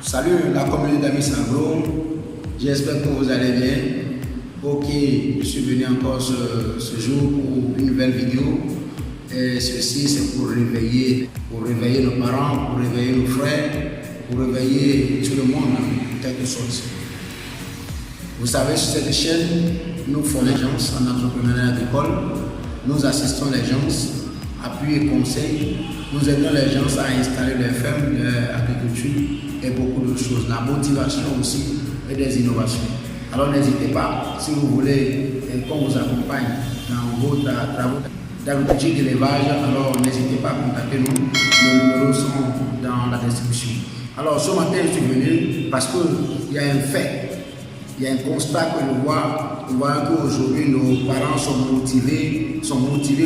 Salut la communauté d'Amis Sagro, j'espère que vous allez bien. Ok, je suis venu encore ce jour pour une nouvelle vidéo. Et ceci c'est pour réveiller nos parents, pour réveiller nos frères, pour réveiller tout le monde en quelque sorte. Vous savez, sur cette chaîne, nous formons les gens en entrepreneuriat agricole, nous assistons les gens, appui et conseil, nous aidons les gens à installer les fermes d'agriculture et beaucoup d'autres choses, la motivation aussi et des innovations. Alors n'hésitez pas, si vous voulez qu'on vous accompagne dans vos travaux d'agriculture et d'élevage, alors n'hésitez pas à contacter nous, nos numéros sont dans la description. Alors ce matin je suis venu parce qu'il y a un fait. Il y a un constat que nous voyons qu'aujourd'hui nos parents sont motivés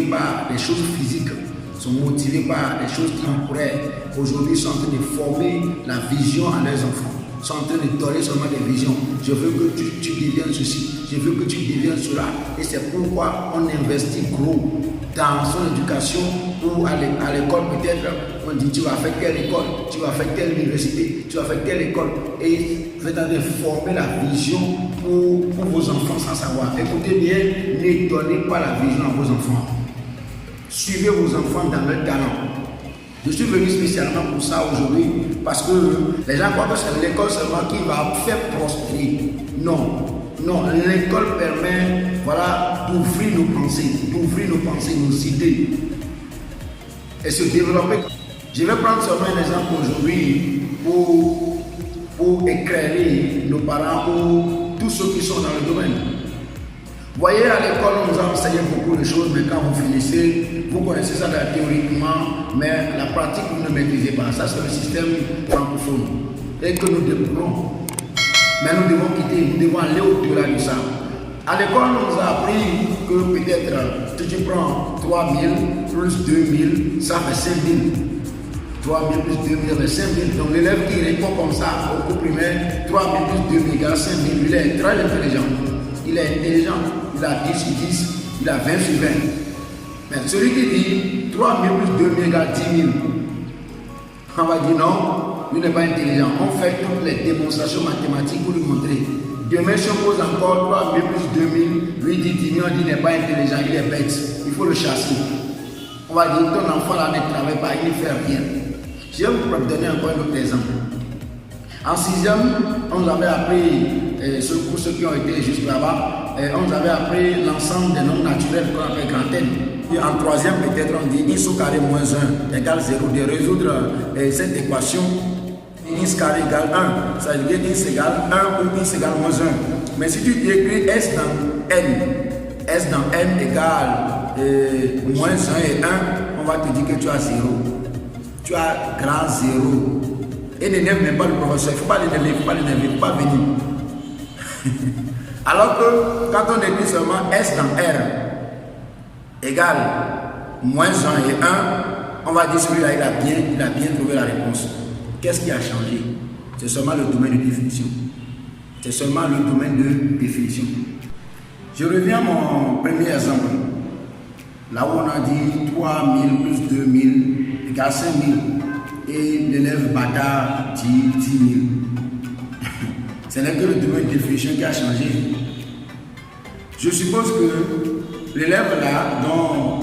par des choses physiques, sont motivés par des choses temporaires. Aujourd'hui, ils sont en train de former la vision à leurs enfants, ils sont en train de donner seulement des visions. Je veux que tu deviennes ceci, je veux que tu deviennes cela. Et c'est pourquoi on investit gros dans son éducation ou à l'école peut-être. On dit tu vas faire telle école, tu vas faire telle université, tu vas faire telle école. Et vous êtes en train de former la vision pour vos enfants sans savoir. Écoutez bien, ne donnez pas la vision à vos enfants. Suivez vos enfants dans leur talent. Je suis venu spécialement pour ça aujourd'hui parce que les gens croient que c'est l'école seulement qui va faire prospérer. Non, l'école permet d'ouvrir nos pensées, nos idées et se développer. Je vais prendre seulement un exemple aujourd'hui pour éclairer nos parents ou tous ceux qui sont dans le domaine. Vous voyez, à l'école, on nous a enseigné beaucoup de choses, mais quand vous finissez, vous connaissez ça théoriquement, mais la pratique, vous ne maîtrisez pas. Ça, c'est le système francophone et que nous découvrons. Mais nous devons quitter, nous devons aller au-delà de ça. À l'école, on nous a appris que peut-être, si tu prends 3000 plus 2000, ça fait 5000. 3000 plus 2000, ça fait 5000. Donc l'élève qui répond comme ça au cours primaire, 3000 plus 2000 égale 5000, il est très intelligent. Il est intelligent, il a 10 sur 10, il a 20 sur 20. Mais celui qui dit 3000 plus 2000 égale 10 000, on va dire non, lui n'est pas intelligent. On fait toutes les démonstrations mathématiques pour lui montrer. Demain, si on pose encore 3000 plus 2000, lui dit 10 000, on dit il n'est pas intelligent, il est bête. Il faut le chasser. On va dire ton enfant là ne travaille pas, il ne fait rien. Je vais vous donner encore un autre exemple. En 6e, on nous avait appris, pour ceux qui ont été juste là-bas, on nous avait appris l'ensemble des nombres naturels qu'on appelle grand N. Et en 3e, peut-être, on dit x au carré moins 1 égale 0. De résoudre cette équation, x carré égale 1, ça veut dire x égale 1 ou x égale moins 1. Mais si tu écris s dans n égale moins 1 et 1, on va te dire que tu as 0. Tu as grand 0. Et n'énerve même pas le professeur, il ne faut pas l'énerver, il ne faut pas venir. Alors que quand on écrit seulement S dans R égale moins 1 et 1, on va dire celui-là il a bien trouvé la réponse. Qu'est-ce qui a changé? C'est seulement le domaine de définition. C'est seulement le domaine de définition. Je reviens à mon premier exemple. Là où on a dit 3000 plus 2000 égale 5000. Et l'élève bâtard dit 10 000. Ce n'est que le domaine de définition qui a changé. Je suppose que l'élève là, dont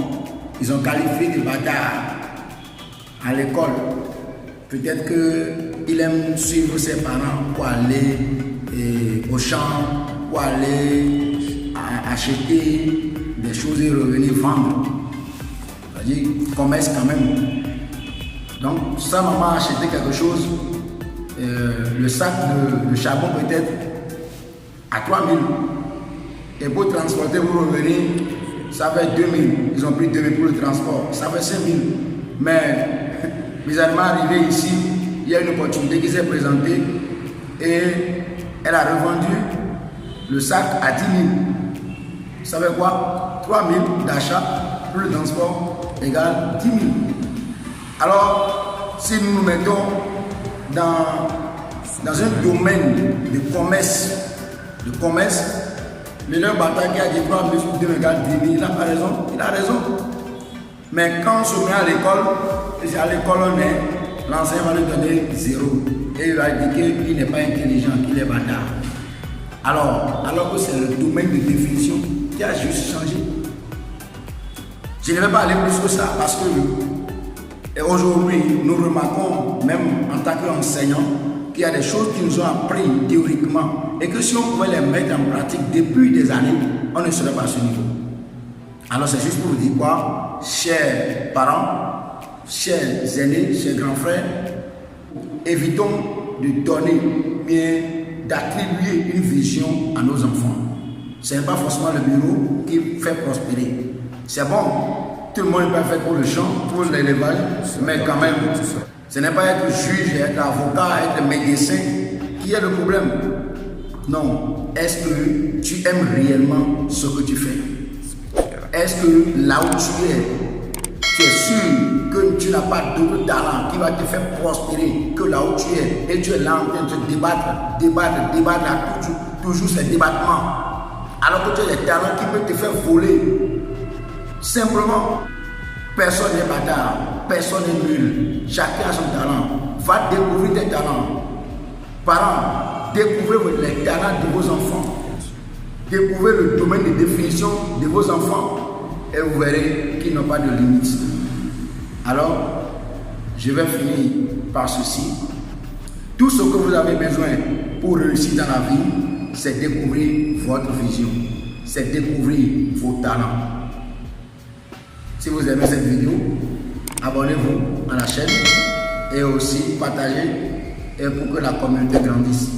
ils ont qualifié de bâtard à l'école, peut-être qu'il aime suivre ses parents pour aller au champ, pour aller acheter des choses et revenir vendre. C'est-à-dire commerce quand même. Donc, sa maman a acheté quelque chose, le sac de charbon peut-être à 3 000. Et pour transporter, pour revenir, ça fait 2 000. Ils ont pris 2 000 pour le transport, ça fait 5 000. Mais, bizarrement arrivé ici, il y a une opportunité qui s'est présentée et elle a revendu le sac à 10 000. Vous savez quoi? 3 000 d'achat plus le transport égale 10 000. Alors, si nous nous mettons dans un domaine de commerce, l'élève bâtard qui a dit 3 plus 2 égale 10 000, il n'a pas raison, il a raison. Mais quand on se met à l'école, on est, l'enseignant va lui donner 0. Et va dire qu'il n'est pas intelligent, qu'il est bâtard. Alors que c'est le domaine de définition qui a juste changé. Je ne vais pas aller plus que ça parce que aujourd'hui, nous remarquons, même en tant qu'enseignants, qu'il y a des choses qui nous ont appris théoriquement et que si on pouvait les mettre en pratique depuis des années, on ne serait pas à ce niveau. Alors c'est juste pour vous dire quoi, chers parents, chers aînés, chers grands frères, évitons de donner, bien d'attribuer une vision à nos enfants. Ce n'est pas forcément le bureau qui fait prospérer. C'est bon, tout le monde est pas fait pour le champ, pour l'élevage, mais quand même, ce n'est pas être juge, être avocat, être médecin qui est le problème. Non, est-ce que tu aimes réellement ce que tu fais? Est-ce que là où tu es sûr que tu n'as pas d'autre talent qui va te faire prospérer que là où tu es et tu es là en train de te débattre, toujours ces débattements, alors que tu as des talents qui peuvent te faire voler. Simplement, personne n'est bâtard, personne n'est nul, chacun a son talent. Va découvrir tes talents. Parents, découvrez les talents de vos enfants. Découvrez le domaine de définition de vos enfants et vous verrez qu'ils n'ont pas de limites. Alors, je vais finir par ceci. Tout ce que vous avez besoin pour réussir dans la vie, c'est découvrir votre vision, c'est découvrir vos talents. Si vous aimez cette vidéo, abonnez-vous à la chaîne et aussi partagez pour que la communauté grandisse.